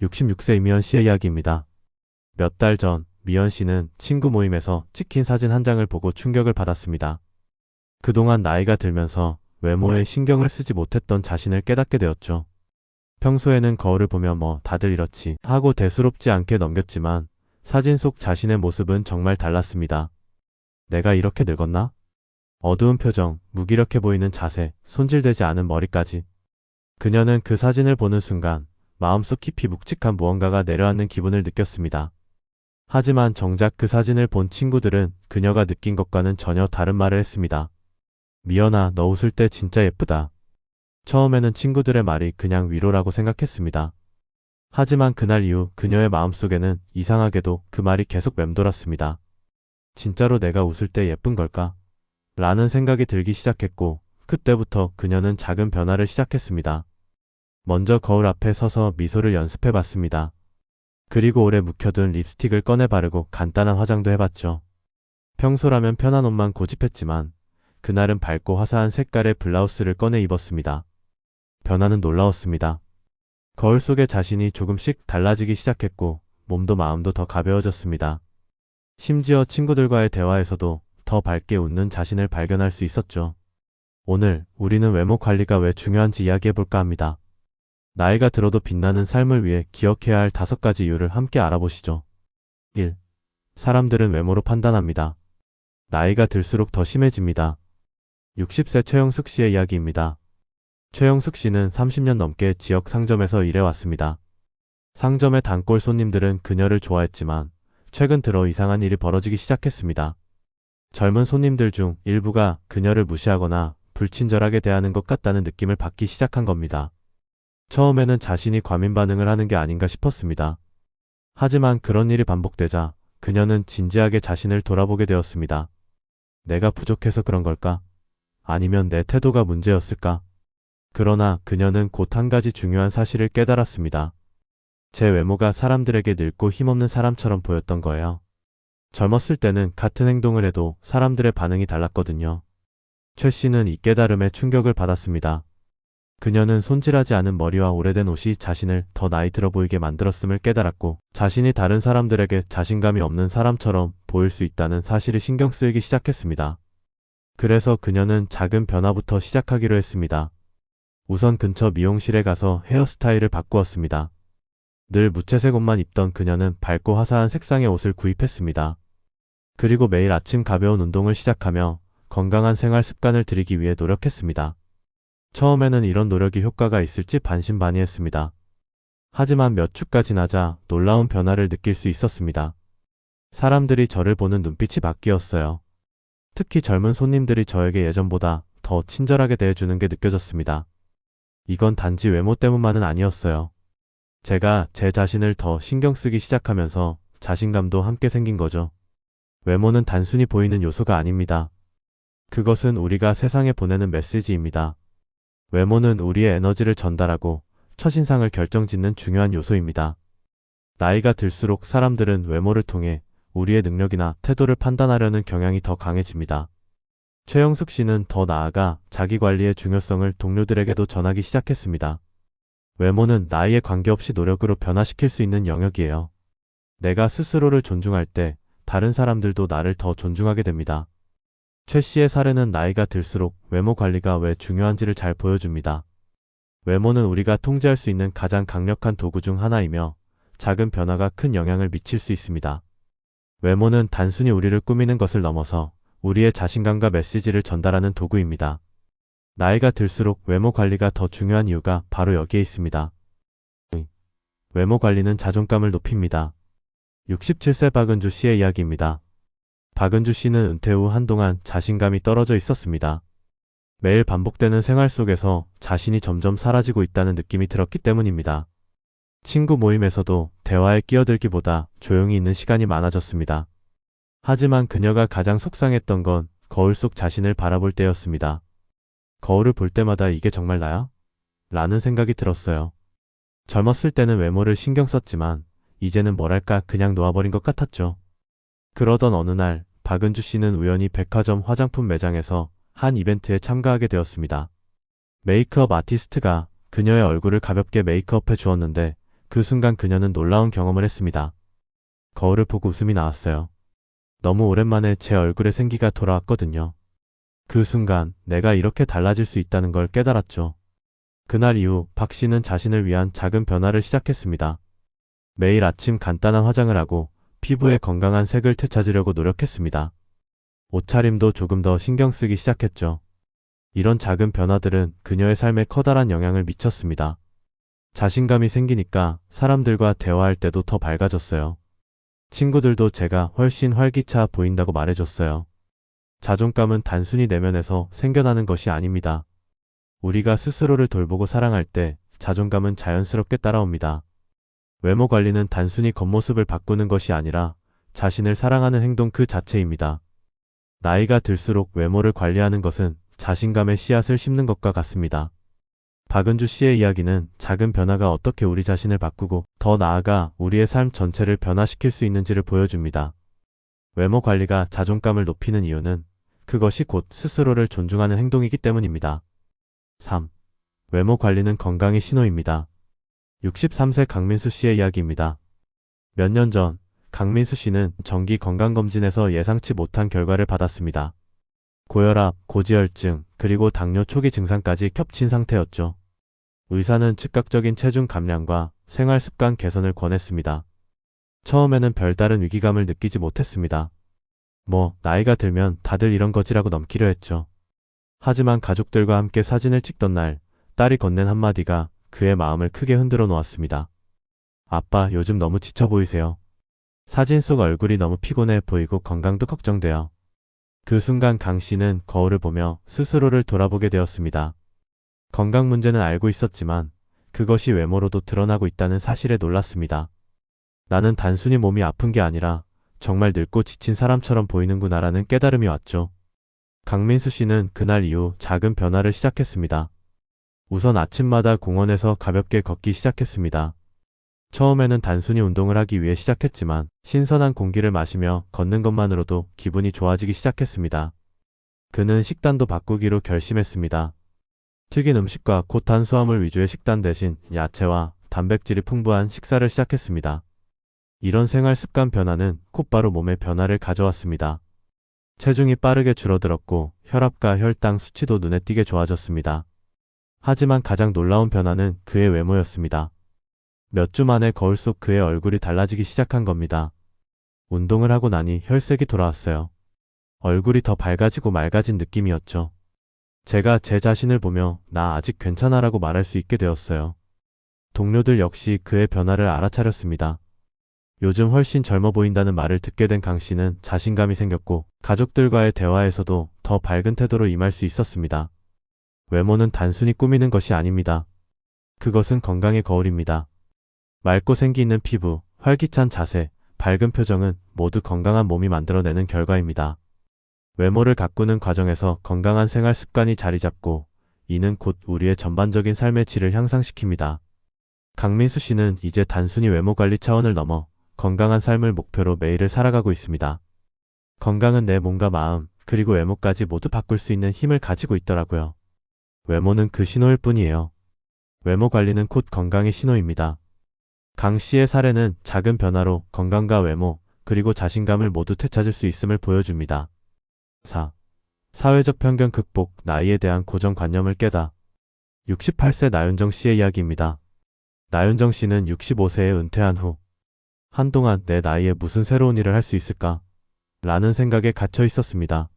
66세 이미연 씨의 이야기입니다. 몇 달 전, 미연 씨는 친구 모임에서 찍힌 사진 한 장을 보고 충격을 받았습니다. 그동안 나이가 들면서 외모에 신경을 쓰지 못했던 자신을 깨닫게 되었죠. 평소에는 거울을 보며 다들 이렇지 하고 대수롭지 않게 넘겼지만 사진 속 자신의 모습은 정말 달랐습니다. 내가 이렇게 늙었나? 어두운 표정, 무기력해 보이는 자세, 손질되지 않은 머리까지. 그녀는 그 사진을 보는 순간 마음속 깊이 묵직한 무언가가 내려앉는 기분을 느꼈습니다. 하지만 정작 그 사진을 본 친구들은 그녀가 느낀 것과는 전혀 다른 말을 했습니다. 미연아, 너 웃을 때 진짜 예쁘다. 처음에는 친구들의 말이 그냥 위로라고 생각했습니다. 하지만 그날 이후 그녀의 마음속에는 이상하게도 그 말이 계속 맴돌았습니다. 진짜로 내가 웃을 때 예쁜 걸까? 라는 생각이 들기 시작했고, 그때부터 그녀는 작은 변화를 시작했습니다. 먼저 거울 앞에 서서 미소를 연습해 봤습니다. 그리고 오래 묵혀둔 립스틱을 꺼내 바르고 간단한 화장도 해봤죠. 평소라면 편한 옷만 고집했지만 그날은 밝고 화사한 색깔의 블라우스를 꺼내 입었습니다. 변화는 놀라웠습니다. 거울 속의 자신이 조금씩 달라지기 시작했고 몸도 마음도 더 가벼워졌습니다. 심지어 친구들과의 대화에서도 더 밝게 웃는 자신을 발견할 수 있었죠. 오늘 우리는 외모 관리가 왜 중요한지 이야기해볼까 합니다. 나이가 들어도 빛나는 삶을 위해 기억해야 할 5가지 이유를 함께 알아보시죠. 1. 사람들은 외모로 판단합니다. 나이가 들수록 더 심해집니다. 60세 최영숙 씨의 이야기입니다. 최영숙 씨는 30년 넘게 지역 상점에서 일해왔습니다. 상점의 단골 손님들은 그녀를 좋아했지만 최근 들어 이상한 일이 벌어지기 시작했습니다. 젊은 손님들 중 일부가 그녀를 무시하거나 불친절하게 대하는 것 같다는 느낌을 받기 시작한 겁니다. 처음에는 자신이 과민 반응을 하는 게 아닌가 싶었습니다. 하지만 그런 일이 반복되자 그녀는 진지하게 자신을 돌아보게 되었습니다. 내가 부족해서 그런 걸까? 아니면 내 태도가 문제였을까? 그러나 그녀는 곧 한 가지 중요한 사실을 깨달았습니다. 제 외모가 사람들에게 늙고 힘없는 사람처럼 보였던 거예요. 젊었을 때는 같은 행동을 해도 사람들의 반응이 달랐거든요. 최 씨는 이 깨달음에 충격을 받았습니다. 그녀는 손질하지 않은 머리와 오래된 옷이 자신을 더 나이 들어 보이게 만들었음을 깨달았고 자신이 다른 사람들에게 자신감이 없는 사람처럼 보일 수 있다는 사실이 신경 쓰이기 시작했습니다. 그래서 그녀는 작은 변화부터 시작하기로 했습니다. 우선 근처 미용실에 가서 헤어스타일을 바꾸었습니다. 늘 무채색 옷만 입던 그녀는 밝고 화사한 색상의 옷을 구입했습니다. 그리고 매일 아침 가벼운 운동을 시작하며 건강한 생활 습관을 들이기 위해 노력했습니다. 처음에는 이런 노력이 효과가 있을지 반신반의했습니다. 하지만 몇 주가 지나자 놀라운 변화를 느낄 수 있었습니다. 사람들이 저를 보는 눈빛이 바뀌었어요. 특히 젊은 손님들이 저에게 예전보다 더 친절하게 대해주는 게 느껴졌습니다. 이건 단지 외모 때문만은 아니었어요. 제가 제 자신을 더 신경 쓰기 시작하면서 자신감도 함께 생긴 거죠. 외모는 단순히 보이는 요소가 아닙니다. 그것은 우리가 세상에 보내는 메시지입니다. 외모는 우리의 에너지를 전달하고 첫인상을 결정짓는 중요한 요소입니다. 나이가 들수록 사람들은 외모를 통해 우리의 능력이나 태도를 판단하려는 경향이 더 강해집니다. 최영숙 씨는 더 나아가 자기관리의 중요성을 동료들에게도 전하기 시작했습니다. 외모는 나이에 관계없이 노력으로 변화시킬 수 있는 영역이에요. 내가 스스로를 존중할 때 다른 사람들도 나를 더 존중하게 됩니다. 최 씨의 사례는 나이가 들수록 외모 관리가 왜 중요한지를 잘 보여줍니다. 외모는 우리가 통제할 수 있는 가장 강력한 도구 중 하나이며 작은 변화가 큰 영향을 미칠 수 있습니다. 외모는 단순히 우리를 꾸미는 것을 넘어서 우리의 자신감과 메시지를 전달하는 도구입니다. 나이가 들수록 외모 관리가 더 중요한 이유가 바로 여기에 있습니다. 외모 관리는 자존감을 높입니다. 67세 박은주 씨의 이야기입니다. 박은주 씨는 은퇴 후 한동안 자신감이 떨어져 있었습니다. 매일 반복되는 생활 속에서 자신이 점점 사라지고 있다는 느낌이 들었기 때문입니다. 친구 모임에서도 대화에 끼어들기보다 조용히 있는 시간이 많아졌습니다. 하지만 그녀가 가장 속상했던 건 거울 속 자신을 바라볼 때였습니다. 거울을 볼 때마다 이게 정말 나야? 라는 생각이 들었어요. 젊었을 때는 외모를 신경 썼지만 이제는 뭐랄까 그냥 놓아버린 것 같았죠. 그러던 어느 날 박은주 씨는 우연히 백화점 화장품 매장에서 한 이벤트에 참가하게 되었습니다. 메이크업 아티스트가 그녀의 얼굴을 가볍게 메이크업해 주었는데 그 순간 그녀는 놀라운 경험을 했습니다. 거울을 보고 웃음이 나왔어요. 너무 오랜만에 제 얼굴에 생기가 돌아왔거든요. 그 순간 내가 이렇게 달라질 수 있다는 걸 깨달았죠. 그날 이후 박 씨는 자신을 위한 작은 변화를 시작했습니다. 매일 아침 간단한 화장을 하고 피부의 건강한 색을 되찾으려고 노력했습니다. 옷차림도 조금 더 신경 쓰기 시작했죠. 이런 작은 변화들은 그녀의 삶에 커다란 영향을 미쳤습니다. 자신감이 생기니까 사람들과 대화할 때도 더 밝아졌어요. 친구들도 제가 훨씬 활기차 보인다고 말해줬어요. 자존감은 단순히 내면에서 생겨나는 것이 아닙니다. 우리가 스스로를 돌보고 사랑할 때 자존감은 자연스럽게 따라옵니다. 외모 관리는 단순히 겉모습을 바꾸는 것이 아니라 자신을 사랑하는 행동 그 자체입니다. 나이가 들수록 외모를 관리하는 것은 자신감의 씨앗을 심는 것과 같습니다. 박은주 씨의 이야기는 작은 변화가 어떻게 우리 자신을 바꾸고 더 나아가 우리의 삶 전체를 변화시킬 수 있는지를 보여줍니다. 외모 관리가 자존감을 높이는 이유는 그것이 곧 스스로를 존중하는 행동이기 때문입니다. 3. 외모 관리는 건강의 신호입니다. 63세 강민수 씨의 이야기입니다. 몇 년 전 강민수 씨는 정기 건강검진에서 예상치 못한 결과를 받았습니다. 고혈압, 고지혈증, 그리고 당뇨 초기 증상까지 겹친 상태였죠. 의사는 즉각적인 체중 감량과 생활 습관 개선을 권했습니다. 처음에는 별다른 위기감을 느끼지 못했습니다. 나이가 들면 다들 이런 거지라고 넘기려 했죠. 하지만 가족들과 함께 사진을 찍던 날, 딸이 건넨 한마디가 그의 마음을 크게 흔들어 놓았습니다. 아빠, 요즘 너무 지쳐 보이세요. 사진 속 얼굴이 너무 피곤해 보이고 건강도 걱정돼요. 그 순간 강 씨는 거울을 보며 스스로를 돌아보게 되었습니다. 건강 문제는 알고 있었지만 그것이 외모로도 드러나고 있다는 사실에 놀랐습니다. 나는 단순히 몸이 아픈 게 아니라 정말 늙고 지친 사람처럼 보이는구나라는 깨달음이 왔죠. 강민수 씨는 그날 이후 작은 변화를 시작했습니다. 우선 아침마다 공원에서 가볍게 걷기 시작했습니다. 처음에는 단순히 운동을 하기 위해 시작했지만 신선한 공기를 마시며 걷는 것만으로도 기분이 좋아지기 시작했습니다. 그는 식단도 바꾸기로 결심했습니다. 튀긴 음식과 고탄수화물 위주의 식단 대신 야채와 단백질이 풍부한 식사를 시작했습니다. 이런 생활 습관 변화는 곧바로 몸에 변화를 가져왔습니다. 체중이 빠르게 줄어들었고 혈압과 혈당 수치도 눈에 띄게 좋아졌습니다. 하지만 가장 놀라운 변화는 그의 외모였습니다. 몇 주 만에 거울 속 그의 얼굴이 달라지기 시작한 겁니다. 운동을 하고 나니 혈색이 돌아왔어요. 얼굴이 더 밝아지고 맑아진 느낌이었죠. 제가 제 자신을 보며 나 아직 괜찮아라고 말할 수 있게 되었어요. 동료들 역시 그의 변화를 알아차렸습니다. 요즘 훨씬 젊어 보인다는 말을 듣게 된 강 씨는 자신감이 생겼고 가족들과의 대화에서도 더 밝은 태도로 임할 수 있었습니다. 외모는 단순히 꾸미는 것이 아닙니다. 그것은 건강의 거울입니다. 맑고 생기 있는 피부, 활기찬 자세, 밝은 표정은 모두 건강한 몸이 만들어내는 결과입니다. 외모를 가꾸는 과정에서 건강한 생활 습관이 자리 잡고 이는 곧 우리의 전반적인 삶의 질을 향상시킵니다. 강민수 씨는 이제 단순히 외모 관리 차원을 넘어 건강한 삶을 목표로 매일을 살아가고 있습니다. 건강은 내 몸과 마음, 그리고 외모까지 모두 바꿀 수 있는 힘을 가지고 있더라고요. 외모는 그 신호일 뿐이에요. 외모 관리는 곧 건강의 신호입니다. 강 씨의 사례는 작은 변화로 건강과 외모, 그리고 자신감을 모두 되찾을 수 있음을 보여줍니다. 4. 사회적 편견 극복, 나이에 대한 고정관념을 깨다. 68세 나윤정 씨의 이야기입니다. 나윤정 씨는 65세에 은퇴한 후 한동안 내 나이에 무슨 새로운 일을 할 수 있을까? 라는 생각에 갇혀 있었습니다.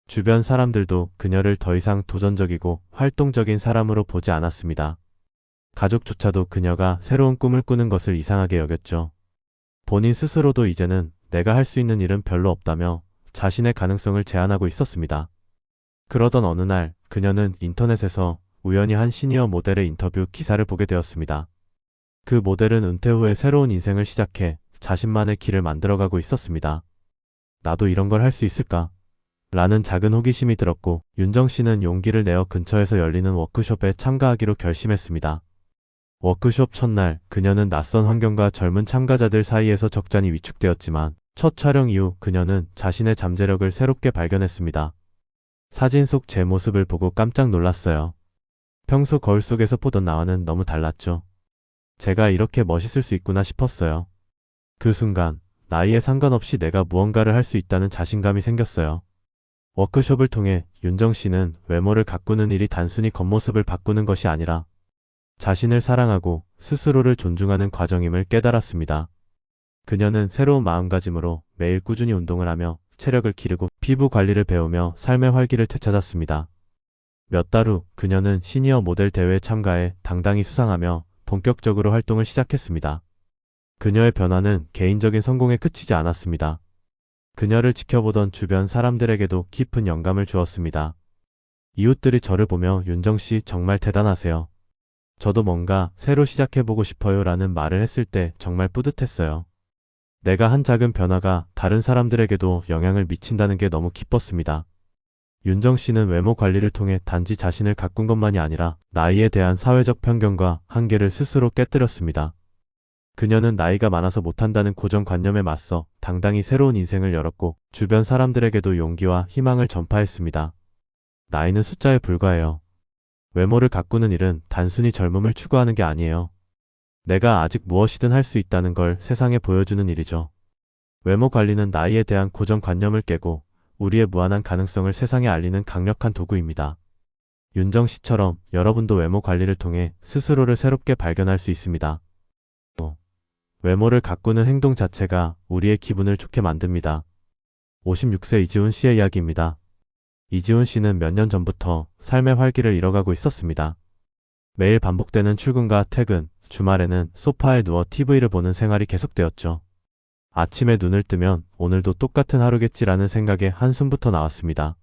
주변 사람들도 그녀를 더 이상 도전적이고 활동적인 사람으로 보지 않았습니다. 가족조차도 그녀가 새로운 꿈을 꾸는 것을 이상하게 여겼죠. 본인 스스로도 이제는 내가 할 수 있는 일은 별로 없다며 자신의 가능성을 제한하고 있었습니다. 그러던 어느 날 그녀는 인터넷에서 우연히 한 시니어 모델의 인터뷰 기사를 보게 되었습니다. 그 모델은 은퇴 후에 새로운 인생을 시작해 자신만의 길을 만들어가고 있었습니다. 나도 이런 걸 할 수 있을까? 라는 작은 호기심이 들었고 윤정 씨는 용기를 내어 근처에서 열리는 워크숍에 참가하기로 결심했습니다. 워크숍 첫날 그녀는 낯선 환경과 젊은 참가자들 사이에서 적잖이 위축되었지만 첫 촬영 이후 그녀는 자신의 잠재력을 새롭게 발견했습니다. 사진 속 제 모습을 보고 깜짝 놀랐어요. 평소 거울 속에서 보던 나와는 너무 달랐죠. 제가 이렇게 멋있을 수 있구나 싶었어요. 그 순간 나이에 상관없이 내가 무언가를 할 수 있다는 자신감이 생겼어요. 워크숍을 통해 윤정 씨는 외모를 가꾸는 일이 단순히 겉모습을 바꾸는 것이 아니라 자신을 사랑하고 스스로를 존중하는 과정임을 깨달았습니다. 그녀는 새로운 마음가짐으로 매일 꾸준히 운동을 하며 체력을 기르고 피부 관리를 배우며 삶의 활기를 되찾았습니다. 몇 달 후 그녀는 시니어 모델 대회에 참가해 당당히 수상하며 본격적으로 활동을 시작했습니다. 그녀의 변화는 개인적인 성공에 그치지 않았습니다. 그녀를 지켜보던 주변 사람들에게도 깊은 영감을 주었습니다. 이웃들이 저를 보며 윤정 씨 정말 대단하세요. 저도 뭔가 새로 시작해보고 싶어요 라는 말을 했을 때 정말 뿌듯했어요. 내가 한 작은 변화가 다른 사람들에게도 영향을 미친다는 게 너무 기뻤습니다. 윤정 씨는 외모 관리를 통해 단지 자신을 가꾼 것만이 아니라 나이에 대한 사회적 편견과 한계를 스스로 깨뜨렸습니다. 그녀는 나이가 많아서 못한다는 고정관념에 맞서 당당히 새로운 인생을 열었고 주변 사람들에게도 용기와 희망을 전파했습니다. 나이는 숫자에 불과해요. 외모를 가꾸는 일은 단순히 젊음을 추구하는 게 아니에요. 내가 아직 무엇이든 할 수 있다는 걸 세상에 보여주는 일이죠. 외모 관리는 나이에 대한 고정관념을 깨고 우리의 무한한 가능성을 세상에 알리는 강력한 도구입니다. 윤정 씨처럼 여러분도 외모 관리를 통해 스스로를 새롭게 발견할 수 있습니다. 외모를 가꾸는 행동 자체가 우리의 기분을 좋게 만듭니다. 56세 이지훈 씨의 이야기입니다. 이지훈 씨는 몇 년 전부터 삶의 활기를 잃어가고 있었습니다. 매일 반복되는 출근과 퇴근, 주말에는 소파에 누워 TV를 보는 생활이 계속되었죠. 아침에 눈을 뜨면 오늘도 똑같은 하루겠지라는 생각에 한숨부터 나왔습니다.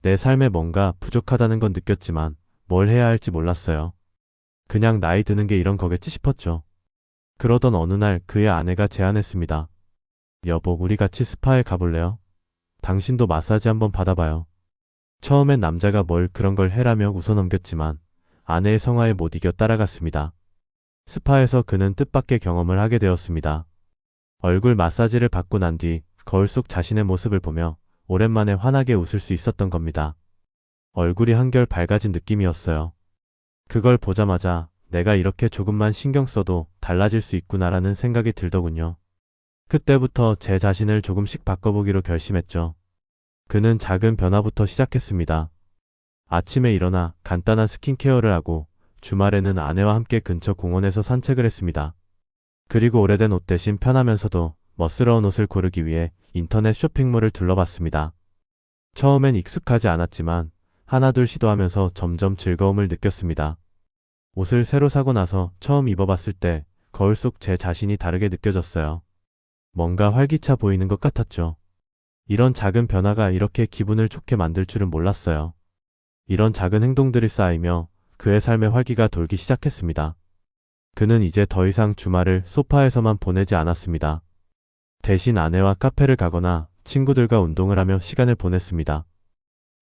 내 삶에 뭔가 부족하다는 건 느꼈지만 뭘 해야 할지 몰랐어요. 그냥 나이 드는 게 이런 거겠지 싶었죠. 그러던 어느 날 그의 아내가 제안했습니다. 여보, 우리 같이 스파에 가볼래요? 당신도 마사지 한번 받아봐요. 처음엔 남자가 뭘 그런 걸 해라며 웃어넘겼지만 아내의 성화에 못 이겨 따라갔습니다. 스파에서 그는 뜻밖의 경험을 하게 되었습니다. 얼굴 마사지를 받고 난 뒤 거울 속 자신의 모습을 보며 오랜만에 환하게 웃을 수 있었던 겁니다. 얼굴이 한결 밝아진 느낌이었어요. 그걸 보자마자 내가 이렇게 조금만 신경 써도 달라질 수 있구나라는 생각이 들더군요. 그때부터 제 자신을 조금씩 바꿔보기로 결심했죠. 그는 작은 변화부터 시작했습니다. 아침에 일어나 간단한 스킨케어를 하고 주말에는 아내와 함께 근처 공원에서 산책을 했습니다. 그리고 오래된 옷 대신 편하면서도 멋스러운 옷을 고르기 위해 인터넷 쇼핑몰을 둘러봤습니다. 처음엔 익숙하지 않았지만 하나둘 시도하면서 점점 즐거움을 느꼈습니다. 옷을 새로 사고 나서 처음 입어봤을 때 거울 속 제 자신이 다르게 느껴졌어요. 뭔가 활기차 보이는 것 같았죠. 이런 작은 변화가 이렇게 기분을 좋게 만들 줄은 몰랐어요. 이런 작은 행동들이 쌓이며 그의 삶의 활기가 돌기 시작했습니다. 그는 이제 더 이상 주말을 소파에서만 보내지 않았습니다. 대신 아내와 카페를 가거나 친구들과 운동을 하며 시간을 보냈습니다.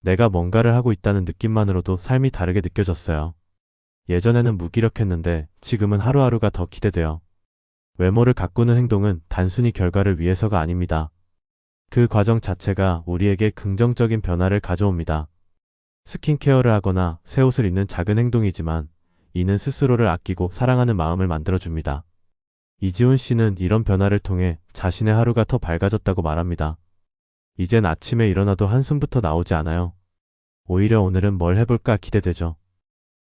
내가 뭔가를 하고 있다는 느낌만으로도 삶이 다르게 느껴졌어요. 예전에는 무기력했는데 지금은 하루하루가 더 기대돼요. 외모를 가꾸는 행동은 단순히 결과를 위해서가 아닙니다. 그 과정 자체가 우리에게 긍정적인 변화를 가져옵니다. 스킨케어를 하거나 새 옷을 입는 작은 행동이지만 이는 스스로를 아끼고 사랑하는 마음을 만들어줍니다. 이지훈 씨는 이런 변화를 통해 자신의 하루가 더 밝아졌다고 말합니다. 이젠 아침에 일어나도 한숨부터 나오지 않아요. 오히려 오늘은 뭘 해볼까 기대되죠.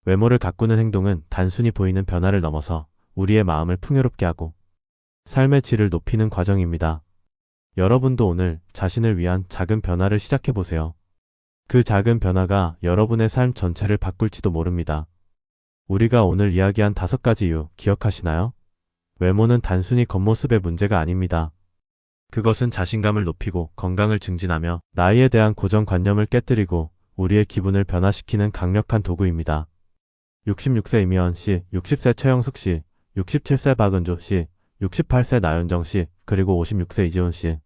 외모를 가꾸는 행동은 단순히 보이는 변화를 넘어서 우리의 마음을 풍요롭게 하고 삶의 질을 높이는 과정입니다. 여러분도 오늘 자신을 위한 작은 변화를 시작해보세요. 그 작은 변화가 여러분의 삶 전체를 바꿀지도 모릅니다. 우리가 오늘 이야기한 5가지 이유 기억하시나요? 외모는 단순히 겉모습의 문제가 아닙니다. 그것은 자신감을 높이고 건강을 증진하며 나이에 대한 고정관념을 깨뜨리고 우리의 기분을 변화시키는 강력한 도구입니다. 66세 이미연 씨, 60세 최영숙 씨, 67세 박은조 씨, 68세 나윤정 씨, 그리고 56세 이지훈 씨.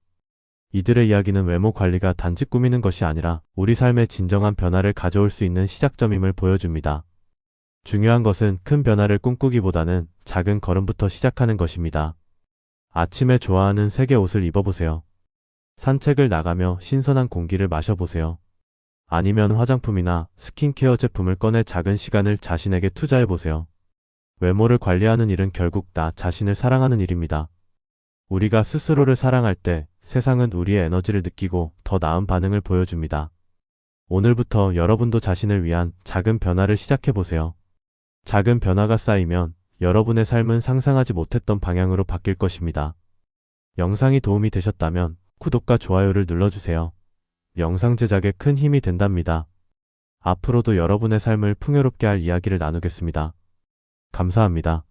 이들의 이야기는 외모 관리가 단지 꾸미는 것이 아니라 우리 삶에 진정한 변화를 가져올 수 있는 시작점임을 보여줍니다. 중요한 것은 큰 변화를 꿈꾸기보다는 작은 걸음부터 시작하는 것입니다. 아침에 좋아하는 색의 옷을 입어보세요. 산책을 나가며 신선한 공기를 마셔보세요. 아니면 화장품이나 스킨케어 제품을 꺼내 작은 시간을 자신에게 투자해보세요. 외모를 관리하는 일은 결국 나 자신을 사랑하는 일입니다. 우리가 스스로를 사랑할 때 세상은 우리의 에너지를 느끼고 더 나은 반응을 보여줍니다. 오늘부터 여러분도 자신을 위한 작은 변화를 시작해 보세요. 작은 변화가 쌓이면 여러분의 삶은 상상하지 못했던 방향으로 바뀔 것입니다. 영상이 도움이 되셨다면 구독과 좋아요를 눌러주세요. 영상 제작에 큰 힘이 된답니다. 앞으로도 여러분의 삶을 풍요롭게 할 이야기를 나누겠습니다. 감사합니다.